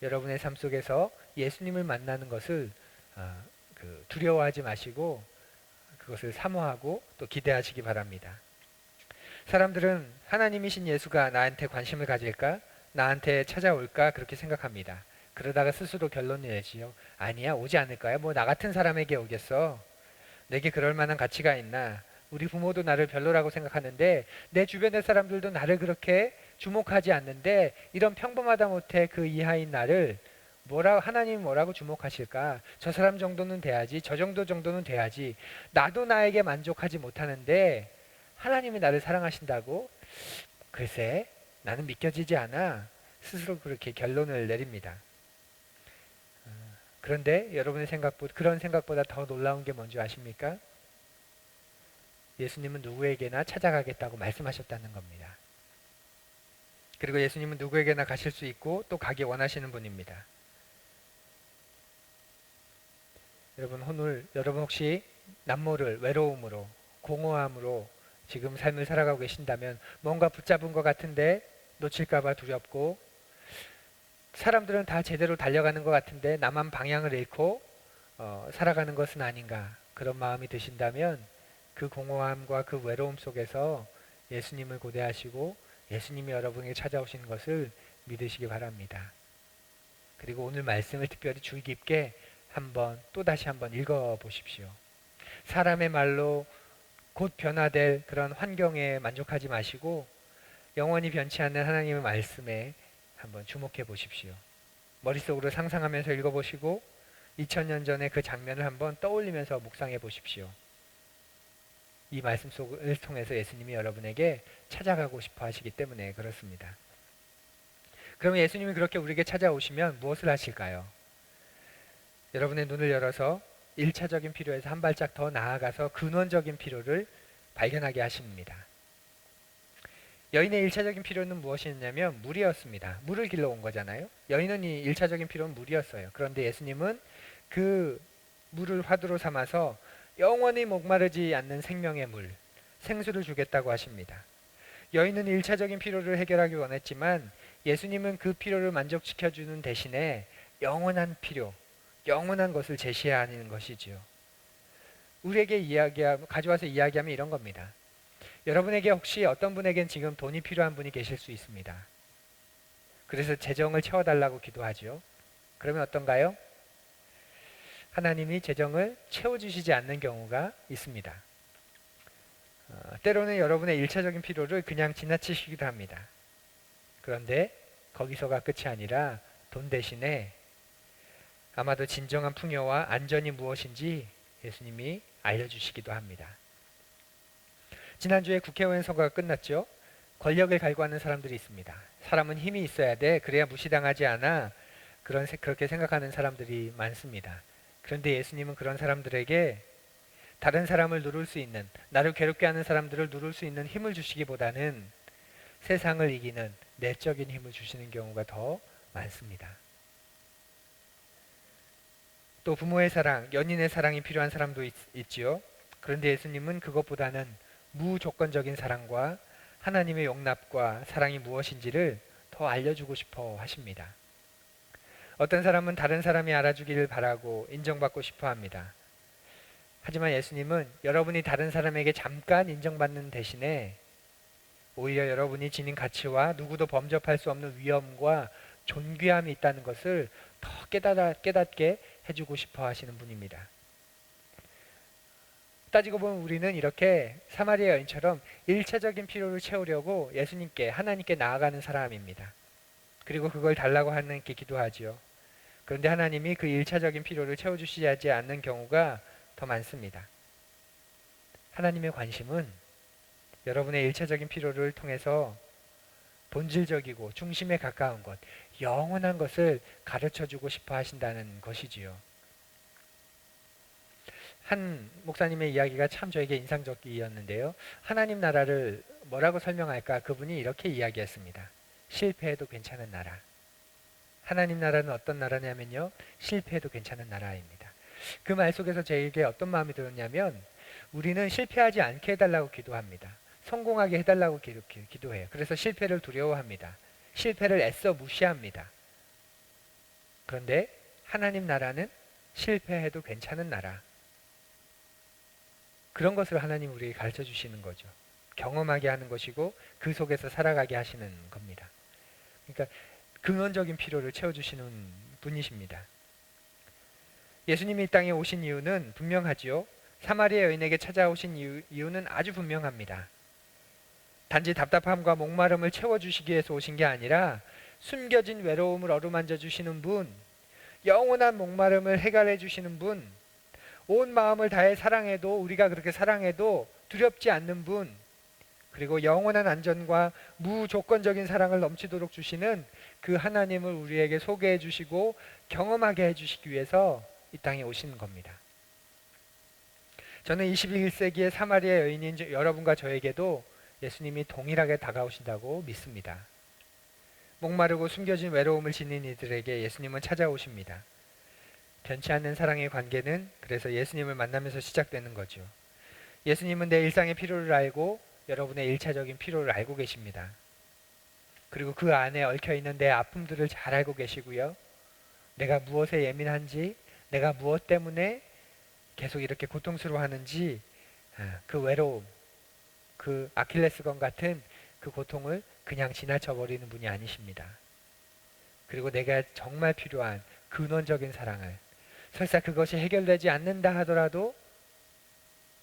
여러분의 삶 속에서 예수님을 만나는 것을 두려워하지 마시고 그것을 사모하고 또 기대하시기 바랍니다. 사람들은 하나님이신 예수가 나한테 관심을 가질까? 나한테 찾아올까? 그렇게 생각합니다. 그러다가 스스로 결론을 내지요. 아니야, 오지 않을 거야. 뭐 나 같은 사람에게 오겠어. 내게 그럴 만한 가치가 있나? 우리 부모도 나를 별로라고 생각하는데 내 주변의 사람들도 나를 그렇게 주목하지 않는데 이런 평범하다 못해 그 이하인 나를 하나님이 뭐라고 주목하실까? 저 사람 정도는 돼야지. 저 정도는 돼야지. 나도 나에게 만족하지 못하는데 하나님이 나를 사랑하신다고? 글쎄, 나는 믿겨지지 않아. 스스로 그렇게 결론을 내립니다. 그런데 여러분의 그런 생각보다 더 놀라운 게 뭔지 아십니까? 예수님은 누구에게나 찾아가겠다고 말씀하셨다는 겁니다. 그리고 예수님은 누구에게나 가실 수 있고 또 가기 원하시는 분입니다. 여러분 혹시 남모를 외로움으로, 공허함으로 지금 삶을 살아가고 계신다면 뭔가 붙잡은 것 같은데 놓칠까봐 두렵고 사람들은 다 제대로 달려가는 것 같은데 나만 방향을 잃고 살아가는 것은 아닌가 그런 마음이 드신다면 그 공허함과 그 외로움 속에서 예수님을 고대하시고 예수님이 여러분에게 찾아오시는 것을 믿으시기 바랍니다. 그리고 오늘 말씀을 특별히 주의 깊게 또다시 한번 읽어보십시오. 사람의 말로 곧 변화될 그런 환경에 만족하지 마시고 영원히 변치 않는 하나님의 말씀에 한번 주목해 보십시오. 머릿속으로 상상하면서 읽어보시고 2000년 전에 그 장면을 한번 떠올리면서 묵상해 보십시오. 이 말씀 속을 통해서 예수님이 여러분에게 찾아가고 싶어 하시기 때문에 그렇습니다. 그러면 예수님이 그렇게 우리에게 찾아오시면 무엇을 하실까요? 여러분의 눈을 열어서 1차적인 필요에서 한 발짝 더 나아가서 근원적인 필요를 발견하게 하십니다. 여인의 1차적인 필요는 무엇이었냐면 물이었습니다. 물을 길러 온 거잖아요. 여인은 이 1차적인 필요는 물이었어요. 그런데 예수님은 그 물을 화두로 삼아서 영원히 목마르지 않는 생명의 물, 생수를 주겠다고 하십니다. 여인은 1차적인 필요를 해결하기 원했지만 예수님은 그 필요를 만족시켜주는 대신에 영원한 필요, 영원한 것을 제시하는 것이지요. 우리에게 가져와서 이야기하면 이런 겁니다. 여러분에게 혹시 어떤 분에겐 지금 돈이 필요한 분이 계실 수 있습니다. 그래서 재정을 채워달라고 기도하죠. 그러면 어떤가요? 하나님이 재정을 채워주시지 않는 경우가 있습니다. 때로는 여러분의 1차적인 필요를 그냥 지나치시기도 합니다. 그런데 거기서가 끝이 아니라 돈 대신에 아마도 진정한 풍요와 안전이 무엇인지 예수님이 알려주시기도 합니다. 지난주에 국회의원 선거가 끝났죠. 권력을 갈구하는 사람들이 있습니다. 사람은 힘이 있어야 돼. 그래야 무시당하지 않아. 그렇게 생각하는 사람들이 많습니다. 그런데 예수님은 그런 사람들에게 다른 사람을 누를 수 있는, 나를 괴롭게 하는 사람들을 누를 수 있는 힘을 주시기보다는 세상을 이기는 내적인 힘을 주시는 경우가 더 많습니다. 또 부모의 사랑, 연인의 사랑이 필요한 사람도 있지요. 그런데 예수님은 그것보다는 무조건적인 사랑과 하나님의 용납과 사랑이 무엇인지를 더 알려주고 싶어 하십니다. 어떤 사람은 다른 사람이 알아주기를 바라고 인정받고 싶어 합니다. 하지만 예수님은 여러분이 다른 사람에게 잠깐 인정받는 대신에 오히려 여러분이 지닌 가치와 누구도 범접할 수 없는 위엄과 존귀함이 있다는 것을 더 깨닫게 해주고 싶어 하시는 분입니다. 따지고 보면 우리는 이렇게 사마리아 여인처럼 1차적인 필요를 채우려고 예수님께, 하나님께 나아가는 사람입니다. 그리고 그걸 달라고 하나님께 기도하지요. 그런데 하나님이 그 1차적인 필요를 채워주시지 않는 경우가 더 많습니다. 하나님의 관심은 여러분의 1차적인 필요를 통해서 본질적이고 중심에 가까운 것, 영원한 것을 가르쳐주고 싶어 하신다는 것이지요. 한 목사님의 이야기가 참 저에게 인상적이었는데요. 하나님 나라를 뭐라고 설명할까? 그분이 이렇게 이야기했습니다. 실패해도 괜찮은 나라. 하나님 나라는 어떤 나라냐면요, 실패해도 괜찮은 나라입니다. 그 말 속에서 저에게 어떤 마음이 들었냐면, 우리는 실패하지 않게 해달라고 기도합니다. 성공하게 해달라고 기도해요. 그래서 실패를 두려워합니다. 실패를 애써 무시합니다. 그런데 하나님 나라는 실패해도 괜찮은 나라. 그런 것을 하나님 우리에게 가르쳐 주시는 거죠. 경험하게 하는 것이고 그 속에서 살아가게 하시는 겁니다. 그러니까 근원적인 필요를 채워주시는 분이십니다. 예수님이 이 땅에 오신 이유는 분명하지요. 사마리아 여인에게 찾아오신 이유는 아주 분명합니다. 단지 답답함과 목마름을 채워주시기 위해서 오신 게 아니라 숨겨진 외로움을 어루만져 주시는 분, 영원한 목마름을 해결해 주시는 분, 온 마음을 다해 사랑해도, 우리가 그렇게 사랑해도 두렵지 않는 분, 그리고 영원한 안전과 무조건적인 사랑을 넘치도록 주시는 그 하나님을 우리에게 소개해 주시고 경험하게 해주시기 위해서 이 땅에 오신 겁니다. 저는 21세기의 사마리아 여인인 여러분과 저에게도 예수님이 동일하게 다가오신다고 믿습니다. 목마르고 숨겨진 외로움을 지닌 이들에게 예수님은 찾아오십니다. 변치 않는 사랑의 관계는 그래서 예수님을 만나면서 시작되는 거죠. 예수님은 내 일상의 필요를 알고 여러분의 1차적인 필요를 알고 계십니다. 그리고 그 안에 얽혀있는 내 아픔들을 잘 알고 계시고요. 내가 무엇에 예민한지, 내가 무엇 때문에 계속 이렇게 고통스러워하는지, 그 외로움, 그 아킬레스건 같은 그 고통을 그냥 지나쳐 버리는 분이 아니십니다. 그리고 내가 정말 필요한 근원적인 사랑을, 설사 그것이 해결되지 않는다 하더라도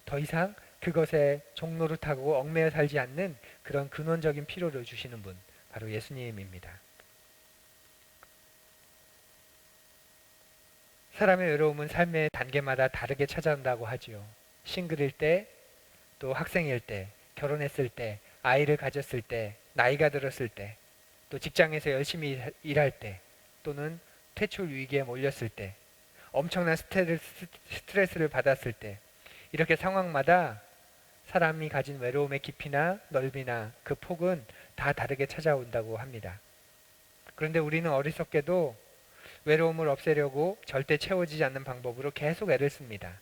더 이상 그것에 종로를 타고 얽매여 살지 않는 그런 근원적인 필요를 주시는 분, 바로 예수님입니다. 사람의 외로움은 삶의 단계마다 다르게 찾아온다고 하지요. 싱글일 때, 또 학생일 때, 결혼했을 때, 아이를 가졌을 때, 나이가 들었을 때, 또 직장에서 열심히 일할 때, 또는 퇴출 위기에 몰렸을 때, 엄청난 스트레스를 받았을 때, 이렇게 상황마다 사람이 가진 외로움의 깊이나 넓이나 그 폭은 다 다르게 찾아온다고 합니다. 그런데 우리는 어리석게도 외로움을 없애려고 절대 채워지지 않는 방법으로 계속 애를 씁니다.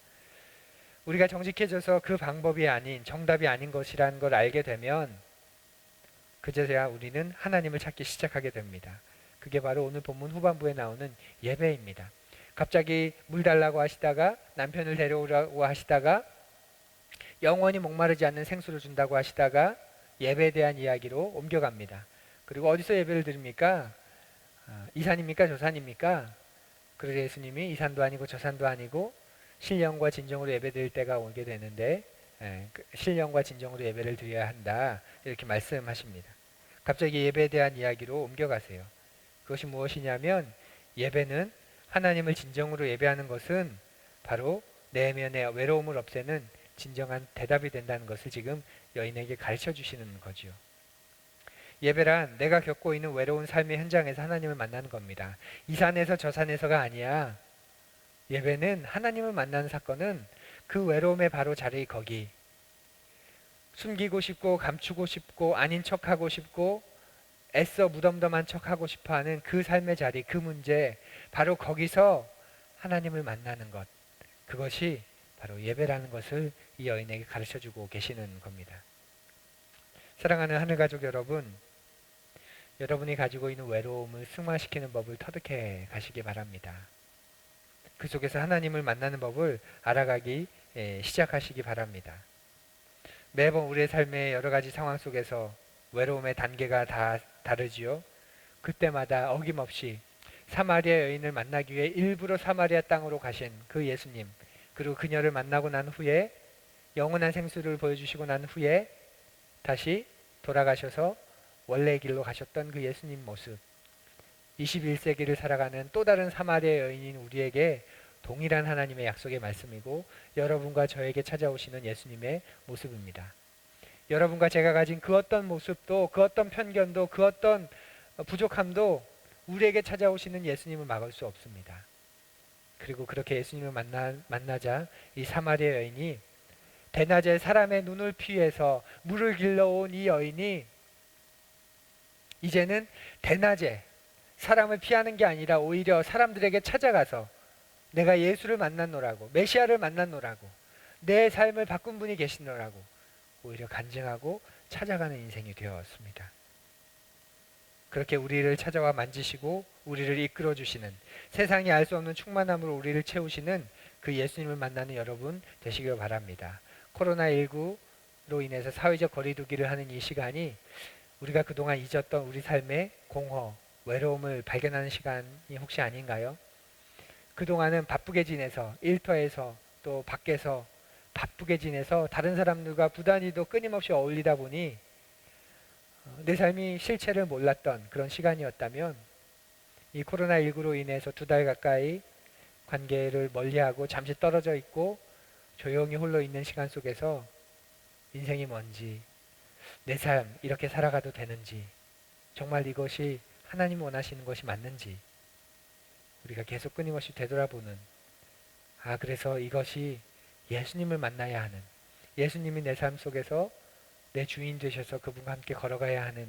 우리가 정직해져서 그 방법이 아닌, 정답이 아닌 것이라는 걸 알게 되면 그제서야 우리는 하나님을 찾기 시작하게 됩니다. 그게 바로 오늘 본문 후반부에 나오는 예배입니다. 갑자기 물 달라고 하시다가, 남편을 데려오라고 하시다가, 영원히 목마르지 않는 생수를 준다고 하시다가 예배에 대한 이야기로 옮겨갑니다. 그리고 어디서 예배를 드립니까? 이산입니까? 저산입니까? 그래서 예수님이 이산도 아니고 저산도 아니고 신령과 진정으로 예배드릴 때가 오게 되는데, 신령과 진정으로 예배를 드려야 한다, 이렇게 말씀하십니다. 갑자기 예배에 대한 이야기로 옮겨가세요. 그것이 무엇이냐면, 예배는, 하나님을 진정으로 예배하는 것은 바로 내면의 외로움을 없애는 진정한 대답이 된다는 것을 지금 여인에게 가르쳐 주시는 거지요. 예배란 내가 겪고 있는 외로운 삶의 현장에서 하나님을 만나는 겁니다. 이 산에서 저 산에서가 아니야. 예배는, 하나님을 만나는 사건은 그 외로움의 바로 자리, 거기 숨기고 싶고 감추고 싶고 아닌 척하고 싶고 애써 무덤덤한 척하고 싶어하는 그 삶의 자리, 그 문제, 바로 거기서 하나님을 만나는 것, 그것이 바로 예배라는 것을 이 여인에게 가르쳐주고 계시는 겁니다. 사랑하는 하늘가족 여러분, 여러분이 가지고 있는 외로움을 승화시키는 법을 터득해 가시기 바랍니다. 그 속에서 하나님을 만나는 법을 알아가기 시작하시기 바랍니다. 매번 우리의 삶의 여러 가지 상황 속에서 외로움의 단계가 다 다르지요. 그때마다 어김없이 사마리아 여인을 만나기 위해 일부러 사마리아 땅으로 가신 그 예수님, 그리고 그녀를 만나고 난 후에 영원한 생수를 보여주시고 난 후에 다시 돌아가셔서 원래의 길로 가셨던 그 예수님 모습, 21세기를 살아가는 또 다른 사마리아 여인인 우리에게 동일한 하나님의 약속의 말씀이고, 여러분과 저에게 찾아오시는 예수님의 모습입니다. 여러분과 제가 가진 그 어떤 모습도, 그 어떤 편견도, 그 어떤 부족함도 우리에게 찾아오시는 예수님을 막을 수 없습니다. 그리고 그렇게 예수님을 만나자 이 사마리아 여인이, 대낮에 사람의 눈을 피해서 물을 길러온 이 여인이 이제는 대낮에 사람을 피하는 게 아니라 오히려 사람들에게 찾아가서 내가 예수를 만났노라고, 메시아를 만났노라고, 내 삶을 바꾼 분이 계시노라고 오히려 간증하고 찾아가는 인생이 되었습니다. 그렇게 우리를 찾아와 만지시고 우리를 이끌어 주시는, 세상이 알 수 없는 충만함으로 우리를 채우시는 그 예수님을 만나는 여러분 되시길 바랍니다. 코로나19로 인해서 사회적 거리두기를 하는 이 시간이 우리가 그동안 잊었던 우리 삶의 공허, 외로움을 발견하는 시간이 혹시 아닌가요? 그동안은 바쁘게 지내서, 일터에서 또 밖에서 바쁘게 지내서 다른 사람들과 부단히도 끊임없이 어울리다 보니 내 삶이 실체를 몰랐던 그런 시간이었다면, 이 코로나19로 인해서 2달 가까이 관계를 멀리하고 잠시 떨어져 있고 조용히 홀로 있는 시간 속에서 인생이 뭔지, 내 삶 이렇게 살아가도 되는지, 정말 이것이 하나님 원하시는 것이 맞는지 우리가 계속 끊임없이 되돌아보는, 그래서 이것이 예수님을 만나야 하는, 예수님이 내 삶 속에서 내 주인 되셔서 그분과 함께 걸어가야 하는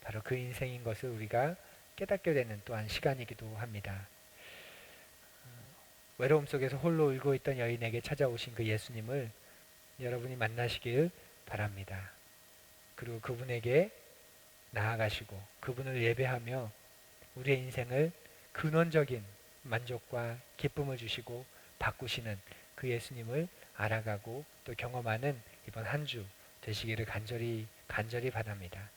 바로 그 인생인 것을 우리가 깨닫게 되는 또한 시간이기도 합니다. 외로움 속에서 홀로 울고 있던 여인에게 찾아오신 그 예수님을 여러분이 만나시길 바랍니다. 그리고 그분에게 나아가시고 그분을 예배하며 우리의 인생을 근원적인 만족과 기쁨을 주시고 바꾸시는 그 예수님을 알아가고 또 경험하는 이번 한 주 되시기를 간절히 바랍니다.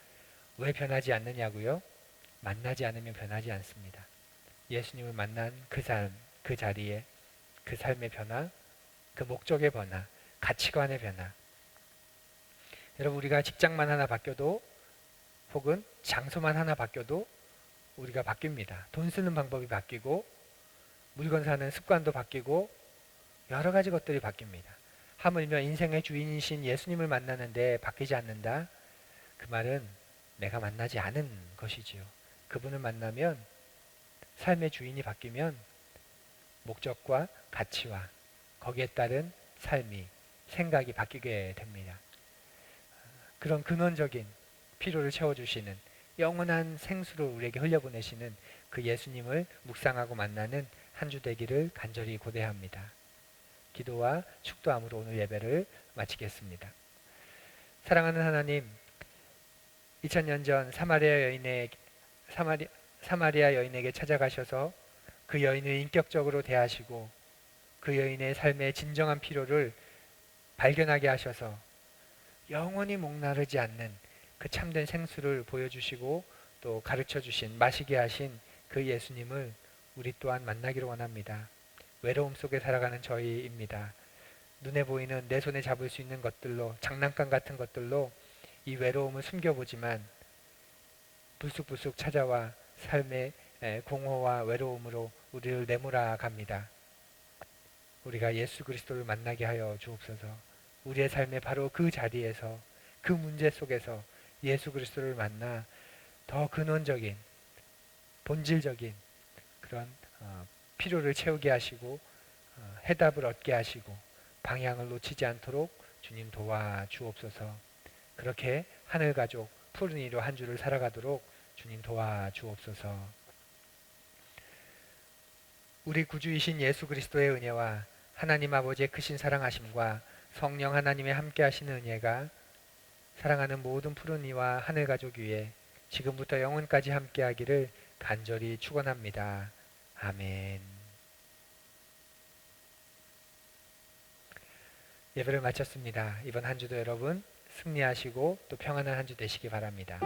왜 변하지 않느냐고요? 만나지 않으면 변하지 않습니다. 예수님을 만난 그 삶, 그 자리에 그 삶의 변화, 그 목적의 변화, 가치관의 변화. 여러분, 우리가 직장만 하나 바뀌어도 혹은 장소만 하나 바뀌어도 우리가 바뀝니다. 돈 쓰는 방법이 바뀌고 물건 사는 습관도 바뀌고 여러 가지 것들이 바뀝니다. 하물며 인생의 주인이신 예수님을 만나는데 바뀌지 않는다? 그 말은 내가 만나지 않은 것이지요. 그분을 만나면 삶의 주인이 바뀌면 목적과 가치와 거기에 따른 삶이 생각이 바뀌게 됩니다. 그런 근원적인 필요를 채워주시는 영원한 생수를 우리에게 흘려보내시는 그 예수님을 묵상하고 만나는 한 주 되기를 간절히 고대합니다. 기도와 축도함으로 오늘 예배를 마치겠습니다. 사랑하는 하나님, 2000년 전 사마리아 여인에게 찾아가셔서 그 여인을 인격적으로 대하시고 그 여인의 삶의 진정한 필요를 발견하게 하셔서 영원히 목마르지 않는 그 참된 생수를 보여주시고 또 가르쳐 주신, 마시게 하신 그 예수님을 우리 또한 만나기를 원합니다. 외로움 속에 살아가는 저희입니다. 눈에 보이는 내 손에 잡을 수 있는 것들로, 장난감 같은 것들로 이 외로움을 숨겨보지만 불쑥불쑥 찾아와 삶의 공허와 외로움으로 우리를 내몰아 갑니다. 우리가 예수 그리스도를 만나게 하여 주옵소서. 우리의 삶의 바로 그 자리에서, 그 문제 속에서 예수 그리스도를 만나 더 근원적인, 본질적인 그런 필요를 채우게 하시고 해답을 얻게 하시고 방향을 놓치지 않도록 주님 도와주옵소서. 그렇게 하늘가족 푸른 이로 한 주를 살아가도록 주님 도와주옵소서. 우리 구주이신 예수 그리스도의 은혜와 하나님 아버지의 크신 사랑하심과 성령 하나님의 함께 하시는 은혜가 사랑하는 모든 푸른 이와 하늘가족 위에 지금부터 영원까지 함께 하기를 간절히 축원합니다. 아멘. 예배를 마쳤습니다. 이번 한 주도 여러분 승리하시고 또 평안한 한 주 되시기 바랍니다.